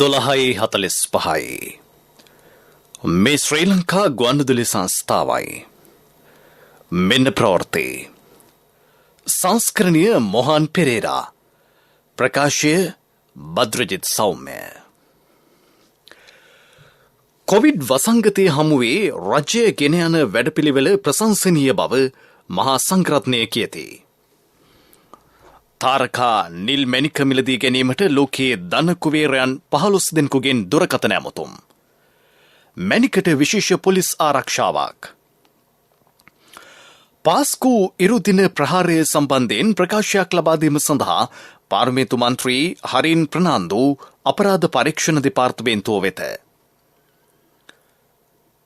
12:45 මේ ශ්‍රී ලංකා ගුවන්විදුලි සංස්ථාවයි. මෙන්න ප්‍රවෘත්ති. සංස්කරණීය මොහන් පෙරේරා. ප්‍රකාශය බද්‍රජිත් සෞම්‍ය. කොවිඩ් වසංගතයේ හමුවේ රජය ගෙන යන වැඩපිළිවෙල ප්‍රශංසනීය බව මහා සංඝරත්නය කියති. තාරකා නිල් මැණික මිලදී ගැනීමට ලෝකයේ ධන කුවේරයන් 15 දෙනෙකුගෙන් දුරකථන ඇමතුම්. මැණිකට විශේෂ පොලිස් ආරක්ෂාවක්. පාස්කු ඉරුදින ප්‍රහාරය සම්බන්ධයෙන් ප්‍රකාශයක් ලබා දීම සඳහා පාර්ලිමේන්තු මන්ත්‍රී හරින් ප්‍රනාන්දු අපරාධ පරීක්ෂණ දෙපාර්තමේන්තුව වෙත.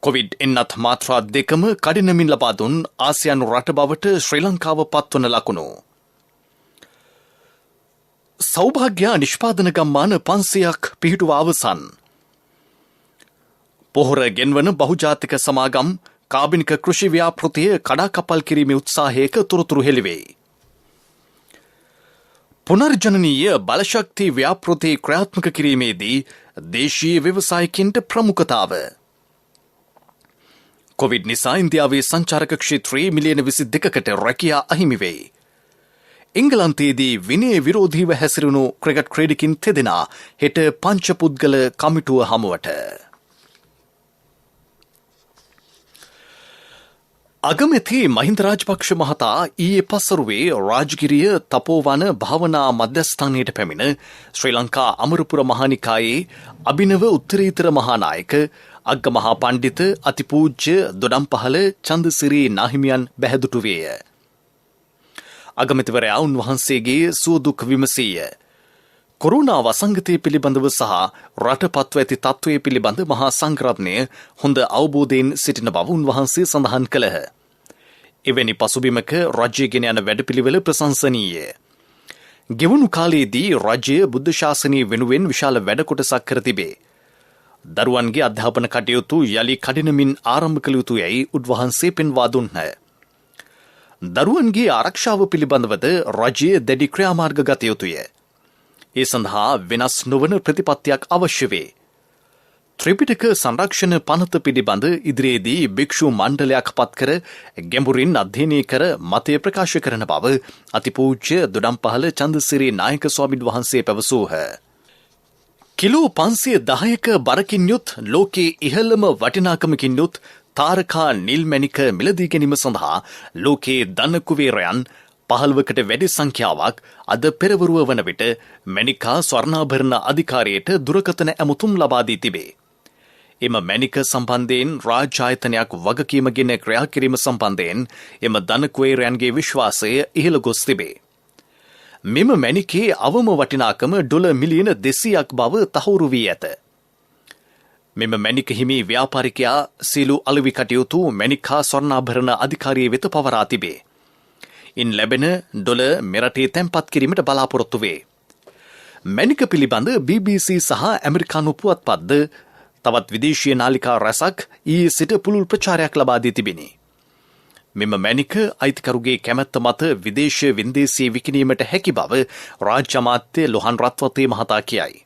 කොවිඩ් එන්නත් මාත්‍රා 2ම කඩිනමින් ලබා දුන් ආසියානු රට බවට ශ්‍රී ලංකාව පත්වන ලකුණු. සෞභාග්‍ය නිෂ්පාදන ගම්මාන 500ක් පිහිටුවා අවසන්. පොහොර ගෙන්වන බහුජාතික සමාගම් කාබනික කෘෂි ව්‍යාපෘතිය කඩාකප්පල් කිරීමේ උත්සාහයක තොරතුරු හෙළිවේ. පුනර්ජනනීය බලශක්ති ව්‍යාපෘති ක්‍රියාත්මක කිරීමේදී දේශීය ව්‍යවසායකින්ට ප්‍රමුඛතාව. කොවිඩ් නිසා ඉන්දියාවේ සංචාරක ක්ෂේත්‍රයේ මිලියන 22කට රැකියා අහිමි වෙයි. එංගලන්තයේදී විනය විරෝධීව හැසිරුණු ක්‍රිකට් ක්‍රීඩකින් තෙදෙනා හෙට පංචපුද්ගල කමිටුව හමුවට. අගමැති මහින්ද රාජපක්ෂ මහතා ඊයේ පසරුවේ රාජගිරිය තපෝවන භාවනා මධ්‍යස්ථානයට පැමිණ ශ්‍රී ලංකා අමරපුර මහානිකායේ අභිනව උත්තරීතර මහානායක අග්ගමහා පණ්ඩිත අතිපූජ්‍ය දොඩම්පහළ චන්දසිරි නාහිමියන් බැහැදුටු වේය. අගමැතිවරයා උන්වහන්සේගේ සුවදුක් විමසීය. කොරෝනා වසංගතය පිළිබඳව සහ රට පත්ව ඇති තත්ත්වය පිළිබඳ මහා සංඝරත්නය හොඳ අවබෝධයෙන් සිටින බව උන්වහන්සේ සඳහන් කළහ. එවැනි පසුබිමක රජය ගෙන යන වැඩපිළිවෙල ප්‍රශංසනීය. ගෙවුණු කාලයේදී රජය බුද්ධ ශාසනය වෙනුවෙන් විශාල වැඩ කොටසක් කර තිබේ. දරුවන්ගේ අධ්‍යාපන කටයුතු යලි කඩිනමින් ආරම්භ කළ යුතු යැයි උන්වහන්සේ පෙන්වා දුන්හ. දරුවන්ගේ ආරක්ෂාව පිළිබඳවද රජය දැඩි ක්‍රියාමාර්ග ගත යුතුය. ඒ සඳහා වෙනස් නොවන ප්‍රතිපත්තියක් අවශ්‍ය වේ. ත්‍රිපිටක සංරක්ෂණ පනත පිළිබඳ ඉදිරියේදී භික්ෂු මණ්ඩලයක් පත් කර ගැඹුරින් අධ්‍යයනය කර මතය ප්‍රකාශ කරන බව අතිපූජ්‍ය දොඩම්පහළ චන්දසිරි නායක ස්වාමීන් වහන්සේ පැවසූහ. කිලෝ 510ක බරකින් යුත් ලෝකයේ ඉහළම වටිනාකමකින් යුත් තාරකා නිල් මැණික මිලදී ගැනීම සඳහා ලෝකයේ ධන කුවේරයන් 15කට වැඩි සංඛ්‍යාවක් අද පෙරවරුව වන විට මැණිකා ස්වර්ණාභරණ අධිකාරියට දුරකථන ඇමතුම් ලබා දී තිබේ. එම මැණික සම්බන්ධයෙන් රාජ්‍ය ආයතනයක් වගකීමගෙන ක්‍රියා කිරීම සම්බන්ධයෙන් එම ධන කුවේරයන්ගේ විශ්වාසය ඉහළ ගොස් තිබේ. මෙම මැණිකේ අවම වටිනාකම ඩොලර් මිලියන 200ක් බව තහවුරු වී ඇත. මෙම මැණික හිමි ව්‍යාපාරිකයා සීලු අලෙවි කටයුතු මැණිකා ස්වර්ණාභරණ අධිකාරිය වෙත පවරා තිබේ. ඉන් ලැබෙන ඩොලර් මෙරටේ තැන්පත් කිරීමට බලාපොරොත්තු වේ. මැණික පිළිබඳ BBC සහ ඇමරිකානු පුවත්පත්ද තවත් විදේශීය නාලිකා රැසක් ඊයේ සිට පුළුල් ප්‍රචාරයක් ලබා දී තිබිනි. මෙම මැණික අයිතිකරුගේ කැමැත්ත මත විදේශ වින්දේසියේ විකිණීමට හැකි බව රාජ්‍ය අමාත්‍ය ලොහන් රත්වතේ මහතා කියයි.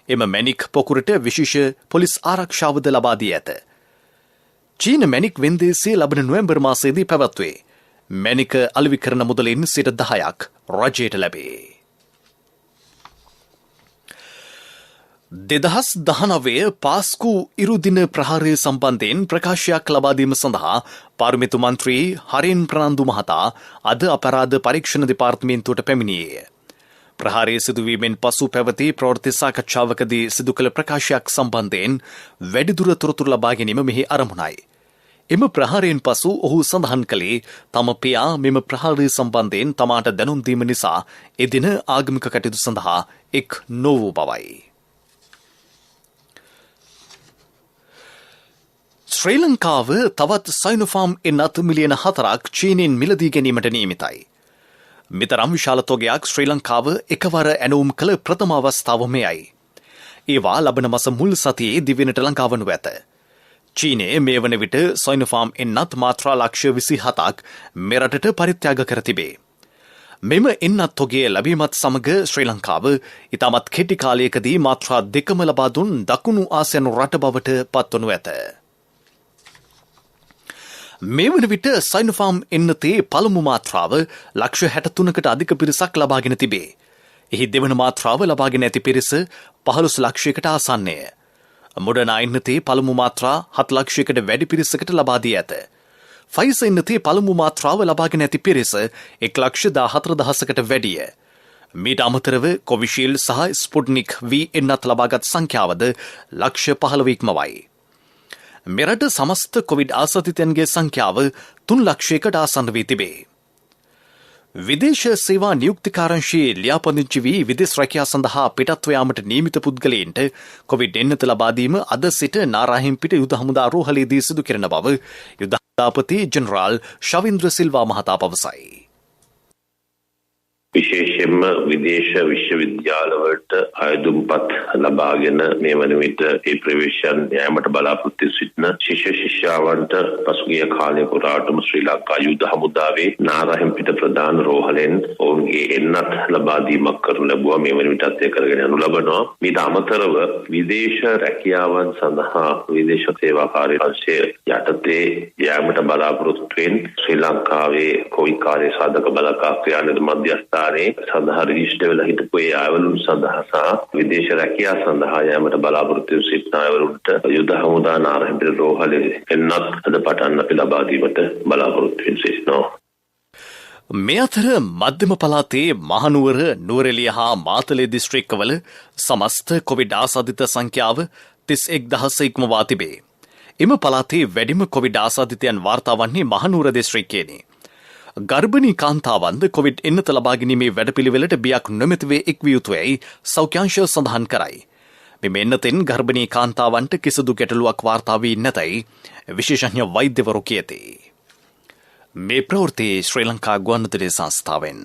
එම මැණික් පොකුරට විශේෂ පොලිස් ආරක්ෂාවද ලබා දී ඇත. චීන මැණික් වෙන්දේසියේ ලබන නොවැම්බර් මාසයේදී පැවැත්වේ. මැණික අලෙවි කරන මුදලින් 10% රජයට ලැබේ. 2019 පාස්කු ඉරුදින ප්‍රහාරය සම්බන්ධයෙන් ප්‍රකාශයක් ලබා දීම සඳහා පාර්ලිමේන්තු මන්ත්‍රී හරින් ප්‍රනාන්දු මහතා අද අපරාධ පරීක්ෂණ දෙපාර්තමේන්තුවට පැමිණියේය. ප්‍රහාරය සිදුවීමෙන් පසු පැවති ප්‍රවෘත්ති සාකච්ඡාවකදී සිදු කළ ප්‍රකාශයක් සම්බන්ධයෙන් වැඩිදුර තොරතුරු ලබා ගැනීම මෙහි අරමුණයි. එම ප්‍රහාරයෙන් පසු ඔහු සඳහන් කළේ තම පියා මෙම ප්‍රහාරය සම්බන්ධයෙන් තමාට දැනුම් දීම නිසා එදින ආගමික කටයුතු සඳහා එක් නොවූ බවයි. ශ්‍රී ලංකාව තවත් සයිනෝෆාම් එන්නත් මිලියන 4ක් චීනෙන් මිලදී ගැනීමට නියමිතයි. මෙතරම් විශාල තොගයක් ශ්‍රී ලංකාව එකවර ඇනවුම් කළ ප්‍රථම අවස්ථාව මෙයයි. ඒවා ලබන මස මුල් සතියේ දිවෙනට ලංකා වනු ඇත. චීනයේ මේ වන විට සයිනෝෆාම් එන්නත් මාත්‍රා ලක්ෂ 27ක් මෙරටට පරිත්‍යාග කර තිබේ. මෙම එන්නත් තොගේ ලැබීමත් සමග ශ්‍රී ලංකාව ඉතාමත් කෙටි කාලයකදී මාත්‍රා 2ම ලබා දුන් දකුණු ආසියානු රට බවට පත්වනු ඇත. මේ වන විට සයිනෝෆාම් එන්නතේ පළමු මාත්‍රාව ලක්ෂ 63කට අධික පිරිසක් ලබාගෙන තිබේ. එහි දෙවන මාත්‍රාව ලබාගෙන ඇති පිරිස 15 ලක්ෂයකට ආසන්නය. මොඩර්නා එන්නතේ පළමු මාත්‍රා 7 ලක්ෂයකට වැඩි පිරිසකට ලබා දී ඇත. ෆයිසර් එන්නතේ පළමු මාත්‍රාව ලබාගෙන ඇති පිරිස 1,14,000කට වැඩිය. මීට අමතරව කොවිෂීල්ඩ් සහ ස්පුට්නික් V එන්නත් ලබාගත් සංඛ්‍යාවද ලක්ෂ 15 ඉක්මවයි. මෙරට සමස්ත කොවිඩ් ආසාදිතයන්ගේ සංඛ්‍යාව 3 ලක්ෂයකට ආසන්න වී තිබේ. විදේශ සේවා නියුක්තිකාරංශයේ ලියාපදිංචි වී විදේශ රැකියා සඳහා පිටත්ව යාමට නියමිත පුද්ගලයන්ට කොවිඩ් එන්නත ලබා දීම අද සිට නාරාහෙම්පිට යුද හමුදා රෝහලේදී සිදු කරන බව යුද හමුදාපති ජෙනරාල් ශවින්ද්‍ර සිල්වා මහතා පවසයි. විශේෂයෙන්ම විදේශ විශ්වවිද්‍යාලවලට අයදුම්පත් ලබාගෙන මේ වන විට ඒ ප්‍රවේශයන් යාමට බලාපොරොත්තු සිටින ශිෂ්‍ය ශිෂ්‍යාවන්ට පසුගිය කාලය පුරාටම ශ්‍රී ලංකා යුද හමුදාවේ නාරහෙම්පිට ප්‍රධාන රෝහලෙන් ඔවුන්ගේ එන්නත් ලබා දීමක් කරනු ලැබුවා. මේ වන විටත් ඒ කරගෙන යනු ලබනවා. ඊට අමතරව විදේශ රැකියාවන් සඳහා විදේශ සේවා කාර්යාංශය යටතේ යාමට බලාපොරොත්තු වෙන ශ්‍රී ලංකාවේ කොවිඩ් කාර්ය සාධක බලකා ක්‍රියානද මධ්‍යස්ථ සඳහා රෙජිස්ටර් වෙලා හිටපු ඒ අයවලුන් සඳහා සහ විදේශ රැකියා සඳහා යාමට බලාපොරොත්තු සිටින අයවලුන්ට යුද හමුදා නාරහෙම්පිට රෝහලේ එන්නත් අද පටන් අපි ලබා දීමට බලාපොරොත්තු වෙන සිටිනවා. මේ අතර මධ්‍යම පළාතේ මහනුවර, නුවරඑළිය හා මාතලේ දිස්ත්‍රික්කවල සමස්ත කොවිඩ් ආසාදිත සංඛ්‍යාව 31,000 ඉක්මවා තිබේ. එම පළාතේ වැඩිම කොවිඩ් ආසාදිතයන් වාර්තා වන්නේ මහනුවර දිස්ත්‍රික්කයේනි. ගර්භණී කාන්තාවන්ද කොවිඩ් එන්නත ලබා ගැනීමේ වැඩපිළිවෙලට බියක් නොමැතිව එක් විය යුතුයයි සෞඛ්‍යාංශය සඳහන් කරයි. මෙම එන්නතෙන් ගර්භණී කාන්තාවන්ට කිසිදු ගැටලුවක් වාර්තා වී නැතයි විශේෂඥ වෛද්‍යවරු කියති. මේ ප්‍රවෘත්ති ශ්‍රී ලංකා ගුවන්විදුලි සංස්ථාවෙන්.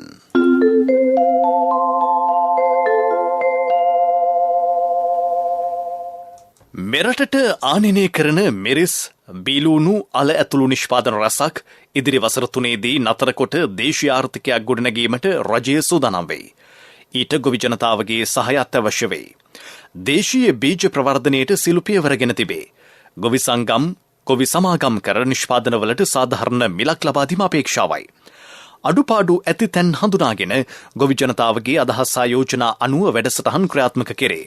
මෙරටට ආනයනය කරන මෙරිස් බීලූණු අල ඇතුළු නිෂ්පාදන රැසක් ඉදිරි වසර 3දී නතර කොට දේශීය ආර්ථිකයක් ගොඩනැගීමට රජය සූදානම් වෙයි. ඊට ගොවි ජනතාවගේ සහය අත්‍යවශ්‍ය වෙයි. දේශීය බීජ ප්‍රවර්ධනයට සිළු පියවරගෙන තිබේ. ගොවි සංගම්, ගොවි සමාගම් කර නිෂ්පාදනවලට සාධාරණ මිලක් ලබා දීම අපේක්ෂාවයි. අඩුපාඩු ඇති තැන් හඳුනාගෙන ගොවි ජනතාවගේ අදහස් ආයෝජනා අනුව වැඩසටහන් ක්‍රියාත්මක කෙරේ.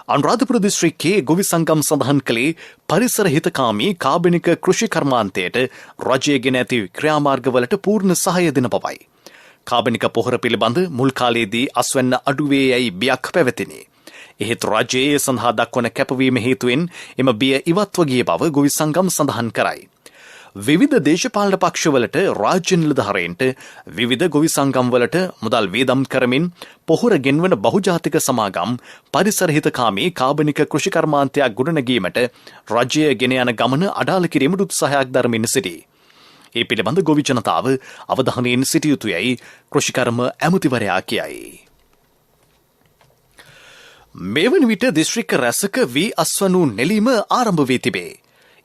අනුරාධපුර දිස්ත්‍රික්කයේ ගොවි සංගම් සඳහන් කළේ පරිසර හිතකාමී කාබනික කෘෂි කර්මාන්තයට රජය ගෙන ඇති ක්‍රියාමාර්ගවලට පූර්ණ සහාය දෙන බවයි. කාබනික පොහොර පිළිබඳ මුල් කාලයේදී අස්වැන්න අඩුවේ යයි බියක් පැවතිනේ. එහෙත් රජයේ සඳහා දක්වන කැපවීම හේතුවෙන් එම බිය ඉවත්ව ගිය බව ගොවි සංගම් සඳහන් කරයි. විවිධ දේශපාලන පක්ෂවලට රාජ්‍ය නිලධාරීන්ට විවිධ ගොවි සංගම්වලට මුදල් වේදම් කරමින් පොහොර ගෙන්වන බහුජාතික සමාගම් පරිසර හිතකාමී කාබනික කෘෂි කර්මාන්තයක් ගොඩනැගීමට රජය ගෙන යන ගමන අඩාල කිරීමට උත්සාහයක් දරමින් සිටී. ඒ පිළිබඳ ගොවි ජනතාව අවධානයෙන් සිටිය යුතුයයි කෘෂිකර්ම ඇමතිවරයා කියයි. මේ වන විට දිස්ත්‍රික්ක රැසක වී අස්වනු නෙලීම ආරම්භ වී තිබේ.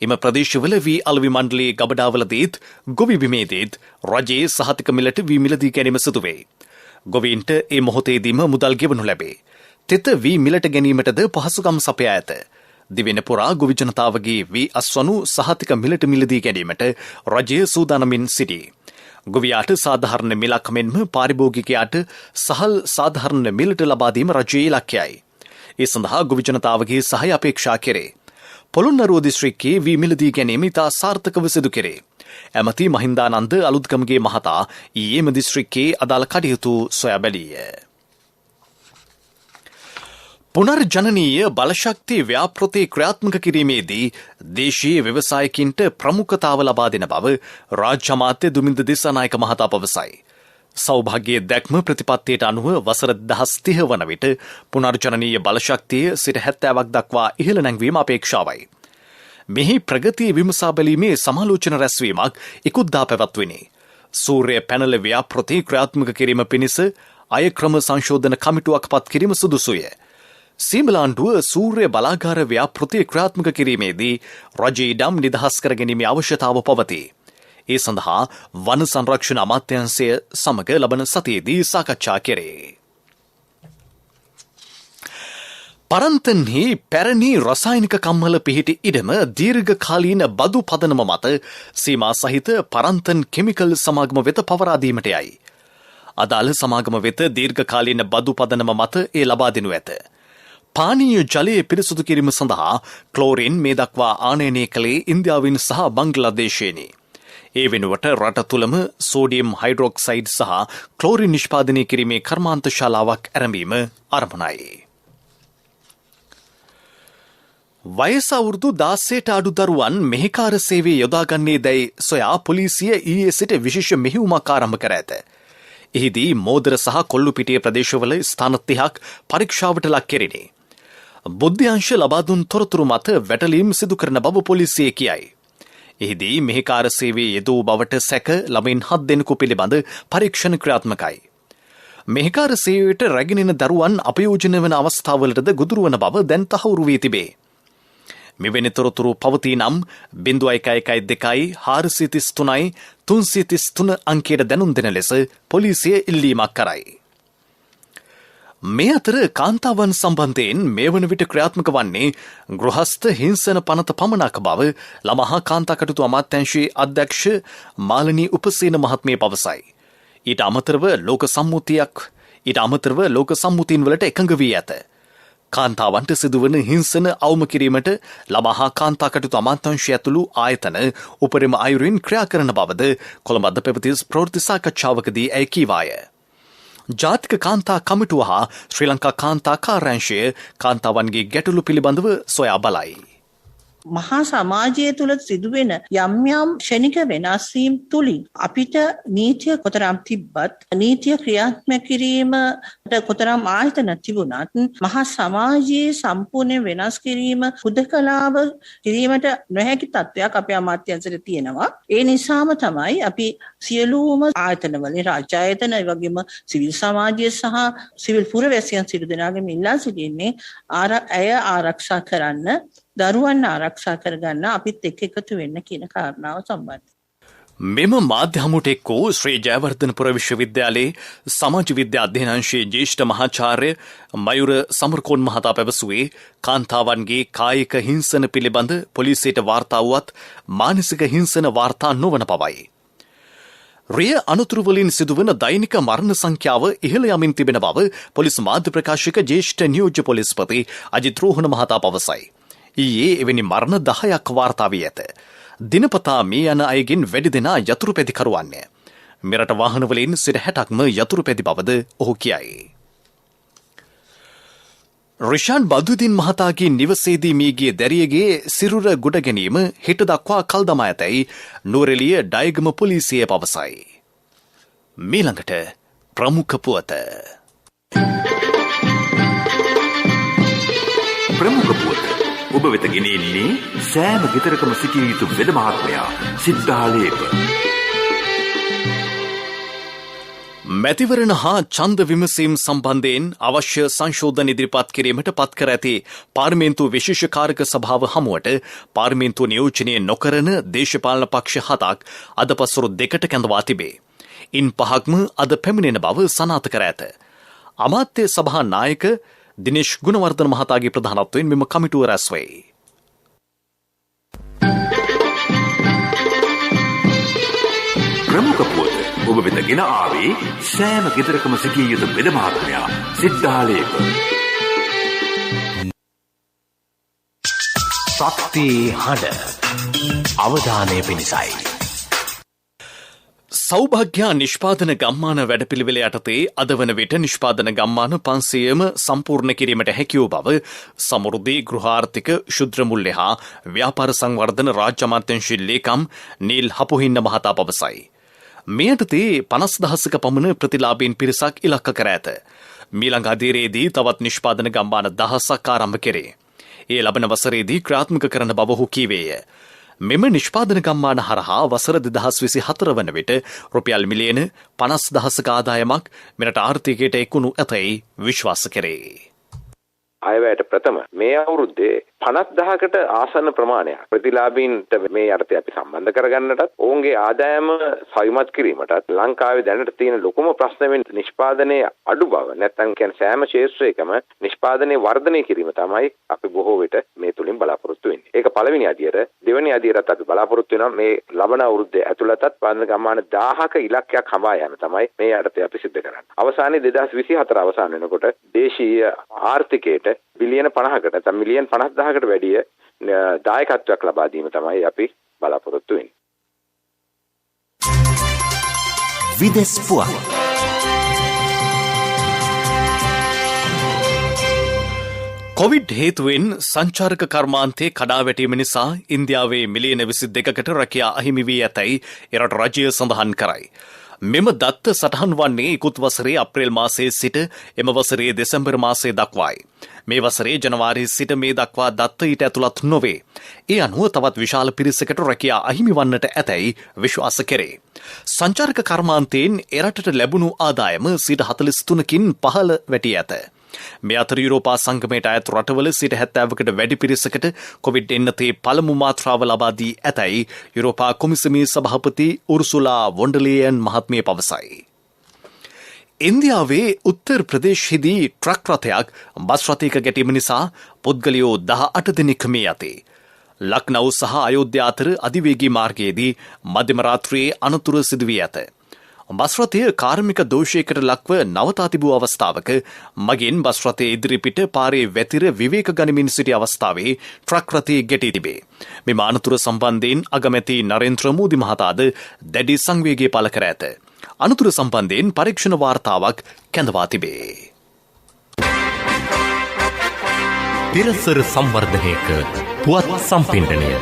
එම ප්‍රදේශවල වී අලවි මණ්ඩලයේ ගබඩාවලදීත් ගොවි බිමේදීත් රජයේ සහතික මිලට වී මිලදී ගැනීම සිදුවේ. ගොවීන්ට ඒ මොහොතේදීම මුදල් ගෙවනු ලැබේ. තෙත වී මිලට ගැනීමටද පහසුකම් සපයා ඇත. දිවෙන පුරා ගොවි ජනතාවගේ වී අස්වනු සහතික මිලට මිලදී ගැනීමට රජය සූදානමින් සිටී. ගොවියාට සාධාරණ මිලක් මෙන්ම පාරිභෝගිකයාට සහල් සාධාරණ මිලට ලබා දීම රජයේ ඉලක්කයයි. ඒ සඳහා ගොවි ජනතාවගේ සහාය අපේක්ෂා කෙරේ. පොළොන්නරුව දිස්ත්‍රික්කයේ වී මිලදී ගැනීම ඉතා සාර්ථකව සිදු කෙරේ. ඇමති මහින්දානන්ද අලුත්ගමගේ මහතා ඊයේම දිස්ත්‍රික්කයේ අදාළ කටයුතු සොයා බැලීය. පුනර්ජනනීය බලශක්ති ව්‍යාපෘති ක්‍රියාත්මක කිරීමේදී දේශීය ව්‍යවසායකින්ට ප්‍රමුඛතාව ලබා දෙන බව රාජ්‍ය අමාත්‍ය දුමින්ද දිසානායක මහතා පවසයි. සෞභාග්‍යයේ දැක්ම ප්‍රතිපත්තියට අනුව වසර 2030 වන විට පුනර්ජනනීය බලශක්තිය 70ක් දක්වා ඉහළ නැංවීම අපේක්ෂාවයි. මෙහි ප්‍රගතිය විමසා බැලීමේ සමාලෝචන රැස්වීමක් ඉකුත්දා පැවැත්විනි. සූර්ය පැනල ව්‍යාපෘති ක්‍රියාත්මක කිරීම පිණිස අය ක්‍රම සංශෝධන කමිටුවක් පත් කිරීම සුදුසුය. සීමලාන්ඩුව සූර්ය බලාගාර ව්‍යාපෘති ක්‍රියාත්මක කිරීමේදී රජයේ ඉඩම් නිදහස් කර ගැනීමේ අවශ්‍යතාව පවතී. ඒ සඳහා වන සංරක්ෂණ අමාත්‍යාංශය සමග ලබන සතියේදී සාකච්ඡා කෙරේ. පරන්තන්හි පැරණි රසායනික කම්හල පිහිටි ඉඩම දීර්ඝකාලීන බදු පදනම මත සීමා සහිත පරන්තන් කෙමිකල් සමාගම වෙත පවරා දීමට යයි. අදාළ සමාගම වෙත දීර්ඝකාලීන බදු පදනම මත ඒ ලබා දෙනු ඇත. පානීය ජලයේ පිරිසුදු කිරීම සඳහා ක්ලෝරින් මේ දක්වා ආනයනය කළේ ඉන්දියාවෙන් සහ බංග්ලාදේශයෙනි. ඒ වෙනුවට රට තුළම සෝඩියම් හයිඩ්‍රොක්සයිඩ් සහ ක්ලෝරින් නිෂ්පාදනය කිරීමේ කර්මාන්ත ශාලාවක් ආරම්භීම අරමුණයි. වයස අවුරුදු 16ට අඩු දරුවන් මෙහෙකාර සේවයේ යොදාගන්නේ දැයි සොයා පොලිසිය ඊයේ සිට විශේෂ මෙහෙයුමක් ආරම්භ කර ඇත. එහිදී මෝදර සහ කොල්ලුපිටිය ප්‍රදේශවල ස්ථාන 30ක් පරීක්ෂාවට ලක් කෙරිණි. බුද්ධ්‍යංශ ලබා දුන් තොරතුරු මත වැටලීම් සිදු කරන බව පොලිසිය කියයි. එහිදී මෙහෙකාර සේවයේ යෙදූ බවට සැක ළමයින් 7 දෙනෙකු පිළිබඳ පරීක්ෂණ ක්‍රියාත්මකයි. මෙහෙකාර සේවයට රැගෙන එන දරුවන් අපයෝජන වන අවස්ථාවලටද ගොදුරු වන බව දැන් තහවුරු වී තිබේ. මෙවැනි තොරතුරු පවතී නම් 0112 433 333 අංකයට දැනුම් දෙන ලෙස පොලිසිය ඉල්ලීමක් කරයි. මේ අතර කාන්තාවන් සම්බන්ධයෙන් මේ වන විට ක්‍රියාත්මක වන්නේ ගෘහස්ත හිංසන පනත පමණක් බව ළමහා කාන්තා කටයුතු අමාත්‍යාංශයේ අධ්‍යක්ෂ මාලනී උපසේන මහත්මිය පවසයි. ඊට අමතරව ලෝක සම්මුතින් වලට එකඟ වී ඇත. කාන්තාවන්ට සිදුවන හිංසන අවම කිරීමට ළමහා කාන්තා කටයුතු අමාත්‍යාංශය ඇතුළු ආයතන උපරිම අයුරින් ක්‍රියා කරන බවද කොළඹ පැවති ප්‍රවෘත්ති සාකච්ඡාවකදී ඇය කීවාය. ජාතික කාන්තා කමිටුව හා ශ්‍රී ලංකා කාන්තා කාර්යාංශය කාන්තාවන්ගේ ගැටලු පිළිබඳව සොයා බලයි. මහා සමාජය තුළ සිදුවෙන යම් යම් ක්ෂණික වෙනස් වීම් තුලින් අපිට නීතිය කොතරම් තිබ්බත් නීතිය ක්‍රියාත්මක කිරීමට කොතරම් ආයතන තිබුණත් මහා සමාජයේ සම්පූර්ණ වෙනස් කිරීම හුදකලාව කිරීමට නොහැකි තත්ත්වයක් අපේ අමාත්‍යාංශයට තියෙනවා. ඒ නිසාම තමයි අපි සියලුම ආයතනවල රාජ්‍ය ආයතන ඒ වගේම සිවිල් සමාජය සහ සිවිල් පුරවැසියන් සියලු දෙනාගේම ඉල්ලා සිටින්නේ ඇය ආරක්ෂා කරන්න, දරුවන් ආරක්ෂා කරගන්න අපිත් එක්ක එකතු වෙන්න කියන කාරණාව සම්බන්ධයි. මෙම මාධ්‍ය හමුවට එක් වූ ශ්‍රී ජයවර්ධනපුර විශ්වවිද්‍යාලයේ සමාජ විද්‍යා අධ්‍යනාංශයේ ජ්‍යෙෂ්ඨ මහාචාර්ය මයුර සමරකෝන් මහතා පැවසුවේ කාන්තාවන්ගේ කායික හිංසන පිළිබඳ පොලිසියට වාර්තා වුවත් මානසික හිංසන වාර්තා නොවන බවයි. රිය අනතුරු වලින් සිදුවන දෛනික මරණ සංඛ්‍යාව ඉහළ යමින් තිබෙන බව පොලිස් මාධ්‍ය ප්‍රකාශක ජ්‍යෙෂ්ඨ නියෝජ්‍ය පොලිස්පති අජිත් රෝහණ මහතා පවසයි. ඊයේ එවැනි මරණ 10ක් වාර්තා වී ඇත. දිනපතා මේ යන අයගෙන් වැඩි දෙනා යතුරු පැදිකරුවන්ය. මෙරට වාහනවලින් 60%ක්ම යතුරු පැදි බවද ඔහු කියයි. රිෂාන් බදුදීන් මහතාගේ නිවසේදී මියගිය දැරියගේ සිරුර ගොඩ ගැනීම හෙට දක්වා කල් දමා ඇතැයි නුවරඑළිය ඩයගම පොලිසිය පවසයි. මීළඟට ප්‍රමුඛ පුවත. ප්‍රමුඛ පුවත ඔබ වෙත ගෙනෙන්නේ සෑම ගෙදරකම සිටිය යුතු වෙද මහත්මයා සිද්ධාලේප. මැතිවරණ හා ඡන්ද විමසීම් සම්බන්ධයෙන් අවශ්‍ය සංශෝධන ඉදිරිපත් කිරීමට පත් කර ඇති පාර්ලිමේන්තු විශේෂ කාර්ක සභාව හමුවට පාර්ලිමේන්තු නියෝජනය නොකරන දේශපාලන පක්ෂ 7ක් අද පසුරු 2ට කැඳවා තිබේ. ඉන් 5ක්ම අද පැමිණෙන බව සනාථ කර ඇත. අමාත්‍ය සභා නායක දිනේෂ් ගුණවර්ධන මහතාගේ ප්‍රධානත්වයෙන් මෙම කමිටුව රැස් වේ. ප්‍රමුඛ පුවත ඔබ වෙත ගෙන ආවේ සෑම ගෙදරකම සිටිය යුතු වෙද මහත්මයා සිද්ධාලේප. ශක්ති හඬ අවධානය පිණිසයි. සෞභාග්‍ය නිෂ්පාදන ගම්මාන වැඩපිළිවෙල යටතේ අද වන විට නිෂ්පාදන ගම්මාන 500ම සම්පූර්ණ කිරීමට හැකි වූ බව සමෘද්ධි ගෘහාර්ථික ශුද්‍ර මුල්‍ය හා ව්‍යාපාර සංවර්ධන රාජ්‍ය අමාත්‍යාංශයේ ලේකම් නීල් හපුහින්න මහතා පවසයි. මේ යටතේ 50,000ක පමණ ප්‍රතිලාභීන් පිරිසක් ඉලක්ක කර ඇත. මීළඟ අදියරේදී තවත් නිෂ්පාදන ගම්මාන 1000ක් ආරම්භ කෙරේ. ඒ ලබන වසරේදී ක්‍රියාත්මක කරන බව ඔහු කීවේය. මෙම නිෂ්පාදන ගම්මාන හරහා වසර 2024 වන විට රුපියල් මිලියන 50,000ක ආදායමක් මෙරට ආර්ථිකයට එක්වනු ඇතැයි විශ්වාස කෙරේ. අයවැයට ප්‍රථම මේ අවුරුද්දේ 50000කට ආසන්න ප්‍රමාණයක් ප්‍රතිලාභීන්ට මේ යටතේ අපි සම්බන්ධ කරගන්නටත් ඔවුන්ගේ ආදායම සවිමත් කිරීමටත් ලංකාවේ දැනට තියෙන ලොකුම ප්‍රශ්න වෙන්නේ නිෂ්පාදනයේ අඩු බව. නැත්නම් කියන්නේ සෑම ක්ෂේත්‍රයකම නිෂ්පාදනයේ වර්ධනය කිරීම තමයි අපි බොහෝ විට මේ තුලින් බලාපොරොත්තු වෙන්නේ. ඒක පළවෙනි අදියර. දෙවෙනි අදියරත් අපි බලාපොරොත්තු වෙනවා මේ ලබන අවුරුද්දේ ඇතුළතත් ගම්මාන 1000ක ඉලක්කයක් හඹා යන තමයි මේ යටතේ අපි සිද්ධ කරන්නේ. අවසානයේ 2024 අවසන් වෙනකොට දේශීය ආර්ථිකයට බිලියන 50කට නැත්නම් මිලියන් 50000කට වැඩිය දායකත්වයක් ලබා දීම තමයි අපි බලාපොරොත්තු වෙන්නේ. විදෙස් පුවත්. කොවිඩ් හේතුවෙන් සංචාරක කර්මාන්තයේ කඩාවැටීම නිසා ඉන්දියාවේ මිලියන 22කට රැකියා අහිමි වී ඇතැයි එරට රජය සඳහන් කරයි. මෙම දත්ත සටහන් වන්නේ ඉකුත් වසරේ අප්‍රේල් මාසයේ සිට එම වසරේ දෙසැම්බර් මාසයේ දක්වායි. මේ වසරේ ජනවාරි සිට මේ දක්වා දත්ත ඊට ඇතුළත් නොවේ. ඒ අනුව තවත් විශාල පිරිසකට රැකියා අහිමි වන්නට ඇතැයි විශ්වාස කෙරේ. සංචාරක කර්මාන්තයෙන් එරටට ලැබුණු ආදායම 43%කින් පහළ වැටී ඇත. මේ අතර යුරෝපා සංගමයට අයත් රටවල 70%කට වැඩි පිරිසකට කොවිඩ් එන්නතේ පළමු මාත්‍රාව ලබා දී ඇතැයි යුරෝපා කොමිසමේ සභාපති උර්සුලා වොන්ඩර්ලියන් මහත්මිය පවසයි. ඉන්දියාවේ උත්තර ප්‍රදේශයේදී ට්‍රක් රථයක් බස් රථයක ගැටීම නිසා පුද්ගලයෝ 18 දෙනෙක් මේ යතේ. ලක්නව් සහ අයෝධ්‍යා අතර අධිවේගී මාර්ගයේදී මධ්‍යම රාත්‍රියේ අනතුරු සිදු වී ඇත. බස් රථය කාර්මික දෝෂයකට ලක්ව නවතා තිබූ අවස්ථාවක මගින් බස් රථයේ ඉදිරිපිට පාරේ වැතිර විවේක ගනිමින් සිටි අවස්ථාවේ ට්‍රක් රථයේ ගැටී තිබේ. මෙම අනතුර සම්බන්ධයෙන් අගමැති නරේන්ද්‍ර මෝදි මහතාද දැඩි සංවේගය පළ කර ඇත. අනතුර සම්බන්ධයෙන් පරීක්ෂණ වාර්තාවක් කැඳවා තිබේ. පිරසර සංවර්ධනයක පුවත් සම්පින්ඩනය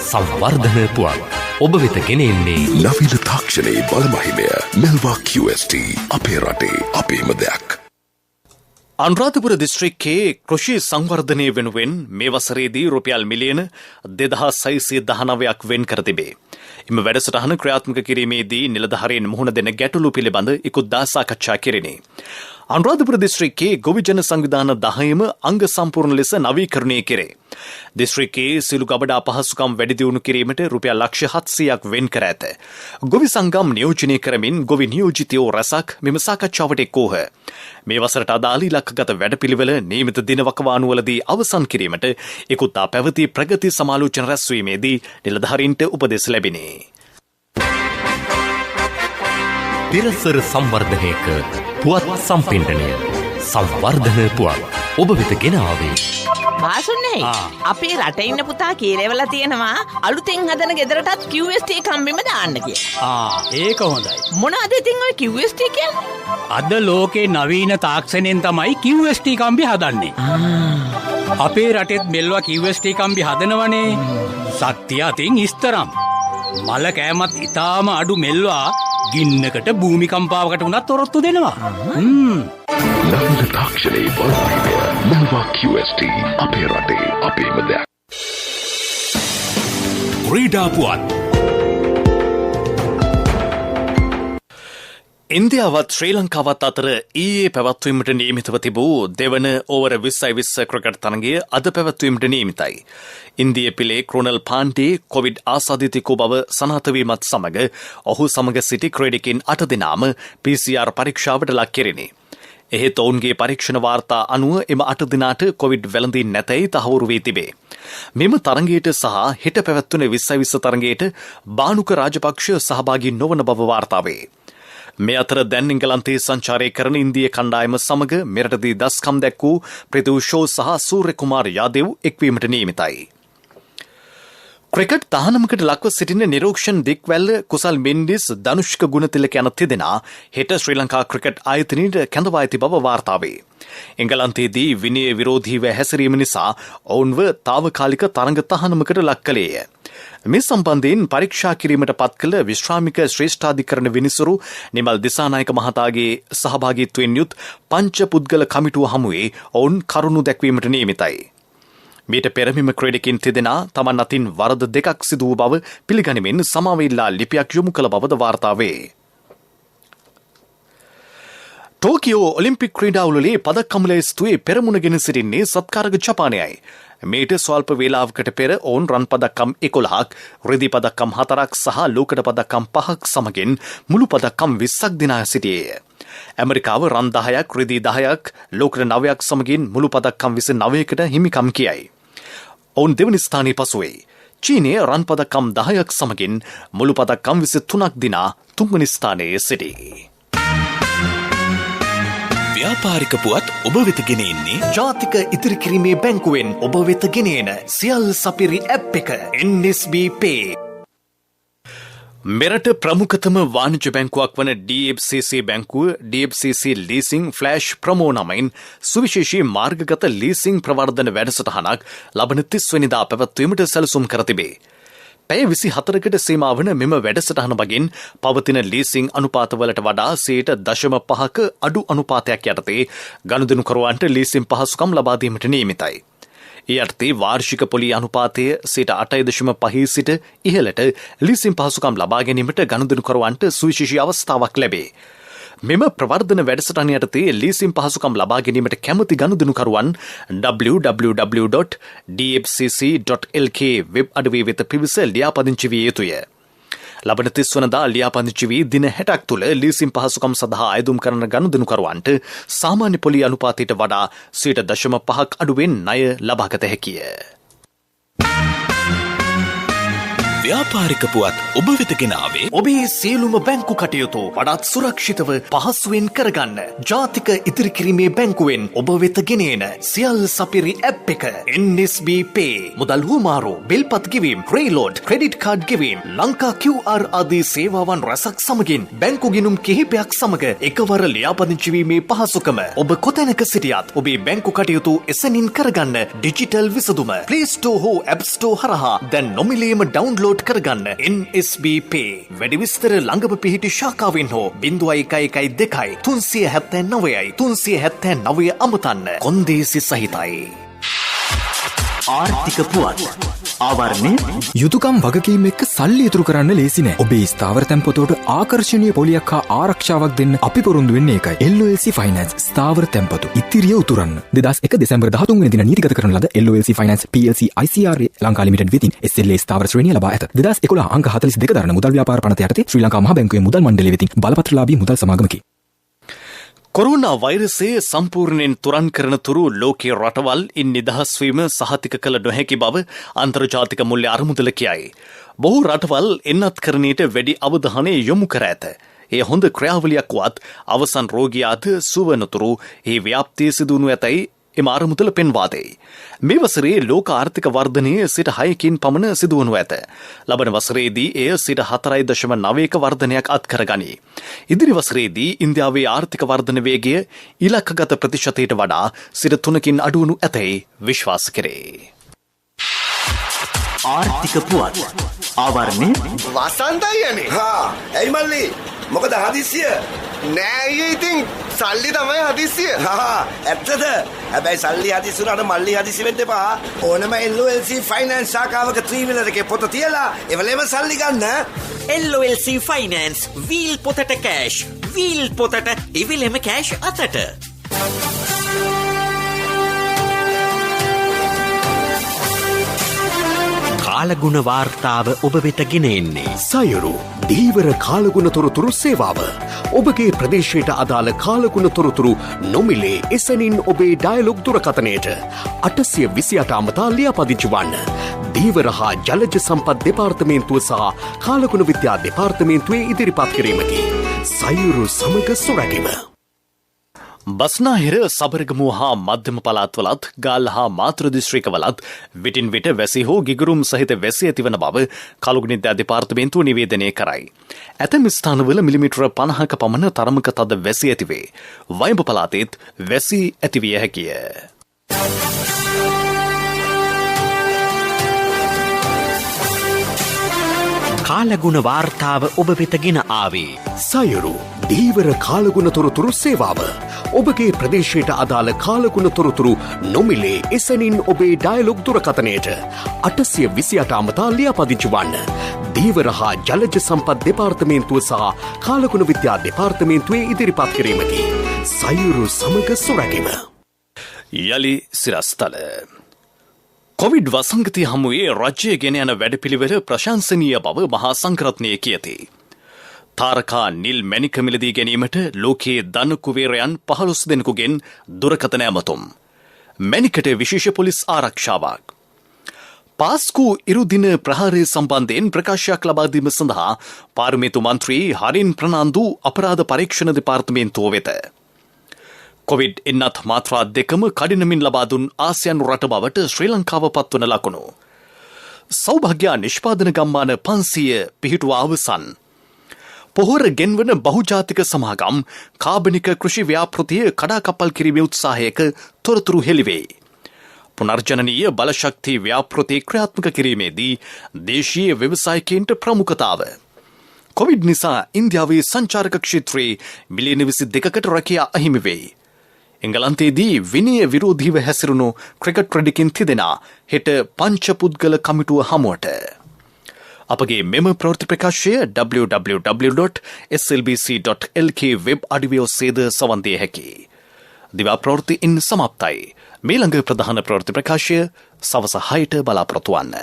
සංවර්ධන පුවත් ඔබ වෙත ගෙනෙන්නේ නවීන තාක්ෂණයේ බලමහිමය මෙල්වා QST අපේ රටේ අපේම දෙයක්. අනුරාධපුර දිස්ත්‍රික්කයේ කෘෂි සංවර්ධනය වෙනුවෙන් මේ වසරේදී රුපියල් මිලියන 2619ක් වෙන් කර තිබේ. එම වැඩසටහන ක්‍රියාත්මක කිරීමේදී නිලධාරීන් මුහුණ දෙන ගැටලු පිළිබඳ ඉකුත්දා සාකච්ඡා කෙරිණි. අනුරාධපුර දිස්ත්‍රික්කයේ ගොවි ජන සංවිධාන 10ම අංග සම්පූර්ණ ලෙස නවීකරණය කෙරේ. දිස්ත්‍රික්කයේ සිළු ගබඩා පහසුකම් වැඩි දියුණු කිරීමට රුපියල් ලක්ෂ 700ක් වෙන් කර ඇත. ගොවි සංගම් නියෝජනය කරමින් ගොවි නියෝජිතයෝ රැසක් මෙම සාකච්ඡාවට එක්වූහ. මේ වසරට අදාළ ඉලක්කගත වැඩපිළිවෙල නියමිත දින වකවානුවලදී අවසන් කිරීමට ඉකුත්දා පැවති ප්‍රගති සමාලෝචන රැස්වීමේදී නිලධාරීන්ට උපදෙස් ලැබිණි. පිරසර සංවර්ධනයක පුවත් සම්පින්ඩනය සංවර්ධන පුවත් ඔබ වෙත ගෙන ආවේ බාසුන්නේ අපේ රට ඉන්න පුතා කීරෙවල තියෙනවා අලුතෙන් හදන ගෙදරටත් QST කම්බිම දාන්න කියලා. ඒක හොඳයි. මොනවද ඉතින් ඔය QST කියන්නේ? අද ලෝකේ නවීන තාක්ෂණයෙන් තමයි QST කම්බි හදන්නේ. අපේ රටෙත් මෙල්වා QST කම්බි හදනවනේ. ශක්තිය අතින් ඉස්තරම්. මල කෑමත් ඉතාම අඩු මෙල්වා ගින්නකට භූමිකම්පාවකට උනත් තොරොත්තු දෙනවා. නවීන තාක්ෂණයේ බලමහිමය මෙල්වා QST අපේ රටේ අපේම දෙයක්. ක්‍රීඩා පුවත්. ඉන්දියාවත් ශ්‍රී ලංකාවත් අතර ඊයේ පැවැත්වීමට නියමිතව තිබූ දෙවන ඕවර 2020 ක්‍රිකට් තරගය අද පැවැත්වීමට නියමිතයි. ඉන්දිය පිලේ ක්‍රොනල් පාන්ඩේ කොවිඩ් ආසාදිතයෙකු බව සනාථ වීමත් සමග ඔහු සමග සිටි ක්‍රීඩකින් 8 දෙනාම PCR පරීක්ෂාවට ලක් කෙරිණි. එහෙත් ඔවුන්ගේ පරීක්ෂණ වාර්තා අනුව එම 8 දෙනාට කොවිඩ් වැළඳී නැතැයි තහවුරු වී තිබේ. මෙම තරගයට සහ හෙට පැවැත්වන 2020 තරගයට බානුක රාජපක්ෂ සහභාගී නොවන බව වාර්තා වේ. මේ අතර දැන් එංගලන්තයේ සංචාරය කරන ඉන්දිය කණ්ඩායම සමග මෙරටදී දස්කම් දැක් වූ ප්‍රිතු ෂෝ සහ සූර්ය කුමාර් යාදෙව් එක්වීමට නියමිතයි. ක්‍රිකට් තහනමකට ලක්ව සිටින නිරෝක්ෂන් දික්වැල්ල කුසල් මෙන්ඩිස් ධනුෂ්ක ගුණතිලක යන තිදෙනා හෙට ශ්‍රී ලංකා ක්‍රිකට් ආයතනයට කැඳවා ඇති බව වාර්තා වේ. එංගලන්තයේදී විනය විරෝධීව හැසිරීම නිසා ඔවුන්ව තාවකාලික තරඟ තහනමකට ලක් කළේය. මේ සම්බන්ධයෙන් පරීක්ෂා කිරීමට පත් කළ විශ්‍රාමික ශ්‍රේෂ්ඨාධිකරණ විනිසුරු නිමල් දිසානායක මහතාගේ සහභාගීත්වයෙන් යුත් පංච පුද්ගල කමිටුව හමුවේ ඔවුන් කරුණු දැක්වීමට නියමිතයි. මීට පෙරමිම ක්‍රීඩකින් තිදෙනා තමන් අතින් වරද දෙකක් සිදු වූ බව පිළිගනිමින් සමාව ඉල්ලා ලිපියක් යොමු කළ බවද වාර්තා වේ. ටෝකියෝ ඔලිම්පික් ක්‍රීඩාවලේ පදක්කම්ල ස්තුවේ පෙරමුණ ගෙන සිටින්නේ සත්කාරක ජපානයයි. මේට ස්වල්ප වේලාවකට පෙර ඔවුන් රන් පදක්කම් 11ක්, රිදි පදක්කම් 4ක් සහ ලෝකඩ පදක්කම් 5ක් සමගින් මුළු පදක්කම් 20ක් දිනා සිටියේය. ඇමරිකාව රන් 10ක්, රිදි 10ක්, ලෝකඩ 9ක් සමගින් මුළු පදක්කම් 29කට හිමිකම් කියයි. ඔවුන් දෙවනි ස්ථානයේ පසුවේ. චීනය රන් පදක්කම් 10ක් සමගින් මුළු පදක්කම් 23ක් දිනා තුන්වැනි ස්ථානයේ සිටී. ව්‍යාපාරික පුවත් ඔබ වෙත ගෙන එන්නේ ජාතික ඉතිරිකිරීමේ බැංකුවෙන් ඔබ වෙත ගෙනේන සියල් සපිරි ඇප් එක NSB Pay. මෙරට ප්‍රමුඛතම වාණිජ්‍ය බැංකුවක් වන DFCC බැංකුව DFCC ලීසිං ෆ්ලෑෂ් ප්‍රමෝ නමයින් සුවිශේෂී මාර්ගගත ලීසිං ප්‍රවර්ධන වැඩසටහනක් ලබන 30 වෙනිදා පැවැත්වීමට සැලසුම් කර තිබේ. පැය 24කට සීමා වන මෙම වැඩසටහන මගින් පවතින ලීසිං අනුපාතවලට වඩා 0.5ක අඩු අනුපාතයක් යටතේ ගනුදෙනුකරුවන්ට ලීසිං පහසුකම් ලබා දීමට නියමිතයි. ඒ යටතේ වාර්ෂික පොලි අනුපාතය 8.5 සිට ඉහළට ලීසිං පහසුකම් ලබා ගැනීමට ගනුදෙනුකරුවන්ට සුවිශේෂී අවස්ථාවක් ලැබේ. මෙම ප්‍රවර්ධන වැඩසටහන යටතේ ලීසිං පහසුකම් ලබා ගැනීමට කැමති ගනුදෙනුකරුවන් www.dfcc.lk වෙබ් අඩවිය වෙත පිවිස ලියාපදිංචි විය යුතුය. ලබන 30 වනදා ලියාපදිංචි වී දින 60ක් තුළ ලීසිං පහසුකම් සඳහා අයදුම් කරන ගනුදෙනුකරුවන්ට සාමාන්‍ය පොලි අනුපාතයට වඩා 0.5ක් අඩුවෙන් ණය ලබාගත හැකිය. ව්‍යාපාරික පුවත් ඔබ වෙත ගෙන ආවේ ඔබේ සියලුම බැංකු කටයුතු වඩාත් සුරක්ෂිතව පහසුවෙන් කරගන්න ජාතික ඉතිරිකිරීමේ බැංකුවෙන් ඔබ වෙත ගෙනේන සියල් සපිරි ඇප් එක NSB Pay. මුදල් හුවමාරු, බිල්පත් ගෙවීම්, රේලෝඩ්, ක්‍රෙඩිට් කාඩ් ගෙවීම්, ලංකා QR ආදී සේවාවන් රැසක් සමගින් බැංකු ගිණුම් කිහිපයක් සමග එකවර ලියාපදිංචි වීමේ පහසුකම ඔබ කොතැනක සිටියත් ඔබේ බැංකු කටයුතු එසැනින් කරගන්න ඩිජිටල් විසඳුම Play Store හෝ App Store හරහා දැන් නොමිලේම ඩවුන්ලෝඩ් කරගන්න NSB Pay. වැඩි විස්තර ළඟම පිහිටි ශාඛාවෙන් හෝ 0112 379යි 379 අමතන්න. කොන්දේසි සහිතයි. ආර්ථික පුවත් ආවරණය යුතුයකම් වගකීම් එක්ක සල්ලි ඉතුරු කරන්න ලේසි නෑ. ඔබේ ස්ථාවර තැන්පතට ආකර්ෂණීය පොලියක් හා ආරක්ෂාවක් දෙන්න අපි පොරොන්දු වෙන්නේ ඒකයි. LOLC Finance ස්ථාවර තැන්පතු ඉතිරිය උතුරන්න. 2001 දෙසැම්බර් 13 වෙනි දින නීතිගත කරන ලද LOLC Finance PLC ICRA Lanka limited වෙතින් SLA ස්ථාවර ශ්‍රේණිය ලබා ඇත. 2011 අංක 42 දරන මුදල් ව්‍යාපාර පනත යටතේ ශ්‍රී ලංකා මහා බැංකුවේ මුදල් මණ්ඩලය වෙතින් බලපත්‍රලාභී මුදල් සමාගමකි. කොරෝනා වෛරසයේ සම්පූර්ණයෙන් තුරන් කරන තුරු ලෝකයේ රටවල් ඉන් නිදහස් වීම සහතික කළ නොහැකි බව අන්තර්ජාතික මුල්‍ය අරමුදල කියයි. බොහෝ රටවල් එන්නත් කරණයට වැඩි අවධානය යොමු කර ඇත. ඒ හොඳ ක්‍රියාවලියක් වත් අවසන් රෝගියාද සුවනතුරු ඒ ව්‍යාප්තිය සිදුවනු ඇතැයි එම අරමුදල පෙන්වා දෙයි. මේ වසරේ ලෝක ආර්ථික වර්ධනය 6%කින් පමණ සිදුවනු ඇත. ලබන වසරේදී එය 4.9ක වර්ධනයක් අත්කරගනී. ඉදිරි වසරේදී ඉන්දියාවේ ආර්ථික වර්ධන වේගය ඉලක්කගත ප්‍රතිශතයට වඩා 3%කින් අඩුවනු ඇතැයි විශ්වාස කෙරේ. ආර්ථික පුවත් ආවරණය වසන්තයි යන්නේ. ඇයි මල්ලි? මොකද හදිස්සිය? නෑ අයියේ ඉතින් සල්ලි තමයි හදිස්සිය. ඇත්තද? හැබැයි සල්ලි හදිස්සි උනාට මල්ලි හදිස්සි වෙන්න එපා. ඕනම LOLC Finance ශාඛාවක ත්‍රිවිලර් එකේ පොත තියලා එවලේම සල්ලි ගන්න. LOLC Finance වීල් පොතට කෑෂ්, වීල් පොතට එවිලෙම කෑෂ් අතට. කාලගුණ වාර්තාව ඔබ වෙත ගෙන එන්නේ සයුරු දීවර කාලගුණ තොරතුරු සේවාව. ඔබගේ ප්‍රදේශයට අදාළ කාලගුණ තොරතුරු නොමිලේ එසැනින් ඔබේ ඩයලොග් දුරකථනයට 828 අමතා ලියාපදිංචි වන්න. දීවර හා ජලජ සම්පත් දෙපාර්තමේන්තුව සහ කාලගුණ විද්‍යා දෙපාර්තමේන්තුවේ ඉදිරිපත් කිරීමකි. සයුරු සමග සොරැකීම. බස්නාහිර සබරගමුව හා මධ්‍යම පළාත්වලත් ගාල්ල හා මාතෘ දිස්ත්‍රික්කවලත් විටින් විට වැසි හෝ ගිගුරුම් සහිත වැසි ඇතිවන බව කළුගුණිද්දා දෙපාර්තමේන්තුව නිවේදනය කරයි. ඇතැම් ස්ථානවල මිලිමීටර 50ක පමණ තරමක තද වැසි ඇතිවේ. වයඹ පළාතෙත් වැසි ඇතිවිය හැකිය. කාලගුණ වාර්තාව ඔබ වෙත ගෙන ආවේ සයුරු දීවර කාලගුණ තොරතුරු සේවාව. ඔබගේ ප්‍රදේශයට අදාළ කාලගුණ තොරතුරු නොමිලේ එසැනින් ඔබේ ඩයලොග් දුරකථනයට 828 අමතා ලියාපදිංචි වන්න. දීවර හා ජලජ සම්පත් දෙපාර්තමේන්තුව සහ කාලගුණ විද්‍යා දෙපාර්තමේන්තුවේ ඉදිරිපත් කිරීමකි. සයුරු සමග සොරැගෙන. යළි සිරස්තල. කොවිඩ් වසංගතය හමුවේ රජය ගෙන යන වැඩපිළිවෙල ප්‍රශංසනීය බව මහා සංඝරත්නය කියති. තාරකා නිල් මැණික මිලදී ගැනීමට ලෝකයේ ධන කුවේරයන් 15 දෙනෙකුගෙන් දුරකථන ඇමතුම්. මැණිකට විශේෂ පොලිස් ආරක්ෂාවක්. පාස්කු ඉරුදින ප්‍රහාරය සම්බන්ධයෙන් ප්‍රකාශයක් ලබා දීම සඳහා පාර්ලිමේන්තු මන්ත්‍රී හරින් ප්‍රනාන්දු අපරාධ පරීක්ෂණ දෙපාර්තමේන්තුව වෙත. කොවිඩ් එන්නත් මාත්‍රා 2ම කඩිනමින් ලබා දුන් ආසියානු රට බවට ශ්‍රී ලංකාව පත්වන ලකුණු. සෞභාග්‍ය නිෂ්පාදන ගම්මාන 500 පිහිටුවා අවසන්. පොහොර ගෙන්වන බහුජාතික සමාගම් කාබනික කෘෂි ව්‍යාපෘතිය කඩාකප්පල් කිරීමේ උත්සාහයක තොරතුරු හෙළිවේ. පුනර්ජනනීය බලශක්ති ව්‍යාපෘති ක්‍රියාත්මක කිරීමේදී දේශීය ව්‍යවසායකයන්ට ප්‍රමුඛතාව. කොවිඩ් නිසා ඉන්දියාවේ සංචාරක ක්ෂේත්‍රයේ මිලියන 22කට රැකියා අහිමි වෙයි. එංගලන්තයේදී විනය විරෝධීව හැසිරුණු ක්‍රිකට් රැඩිකින් තිදෙනා හෙට පංච පුද්ගල කමිටුව හමුවට. අපගේ මෙම ප්‍රවෘත්ති ප්‍රකාශය www.slbc.lk වෙබ් අඩවිය ඔස්සේද සවන් දිය හැකියි. දිවා ප්‍රවෘත්ති ඉන් සමාප්තයි. මීළඟ ප්‍රධාන ප්‍රවෘත්ති ප්‍රකාශය සවස 6ට බලාපොරොත්තු වන්න.